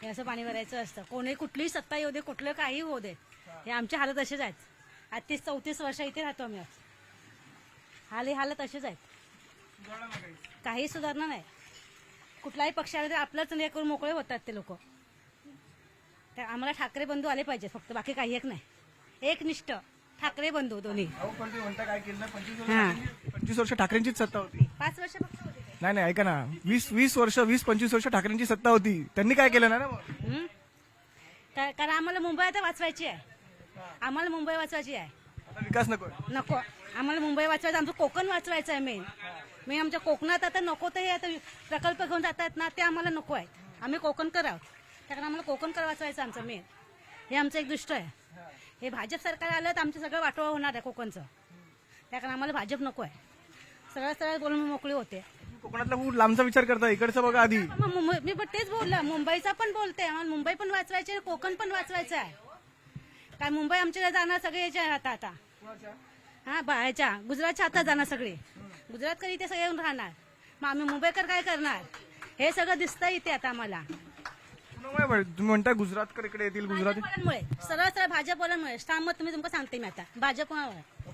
हे असं पाणी भरायचं असतं. कोणी कुठलीही सत्ता येऊ दे, कुठलं काही होऊ दे, हे आमचे हालत असेच आहेत. 38-34 वर्ष इथे राहतो आम्ही. हालत असेच आहेत. काही सुधारणा नाही. कुठलाही पक्ष आला तर आपलंच नाही करून मोकळे होतात ते लोक. तर आम्हाला ठाकरे बंधू आले पाहिजे फक्त, बाकी काही एक नाही. एकनिष्ठ ठाकरे बंधू दोन्ही. पण ते म्हणता काय केलं 25 वर्ष ठाकरेंचीच सत्ता होती. 5 वर्ष फक्त होते ते. नाही ऐका ना, 20-25 वर्ष ठाकरेंची सत्ता होती, त्यांनी काय केलं ना मग? हं? कारण आम्हाला मुंबई आता वाचवायची आहे. आम्हाला मुंबई वाचवायची आहे. आता विकास नको. नको, आम्हाला मुंबई वाचवायचं, आमचं कोकण वाचवायचं आहे. मेन आमच्या कोकणात आता नको ते आता प्रकल्प घेऊन जातात ना, ते आम्हाला नको आहे. आम्ही कोकणकर आहोत, कारण आम्हाला कोकणकर वाचवायचं आमचं मेन. हे आमचं एक दृष्ट आहे. हे भाजप सरकार आलं तर आमचं सगळं वाटोळं होणार आहे कोकणचं. त्या कारण आम्हाला भाजप नको आहे. सरळ बोलून मोकळी होते. कोकणातला खूप लांबचा विचार करता, इकडचं बघा आधी. मी पण तेच बोललं, मुंबईचा पण बोलते. आम्हाला मुंबई पण वाचवायची आणि कोकण पण वाचवायचं आहे. काय मुंबई आमच्या जाणार सगळे याच्या आता हा बाहेरच्या गुजरातच्या हातात जाणार सगळे. गुजरातकर इथे सगळे येऊन राहणार. मग आम्ही मुंबईकर काय करणार? हे सगळं दिसतंय इथे आता आम्हाला. तुम्ही म्हणता गुजरातकर इकडे येतील, गुजराती भाजपवाल्यांमुळे, सरळ भाजपवाल्यांमुळे. मत तुम्ही तुमचं सांगते मी आता भाजपमुळे.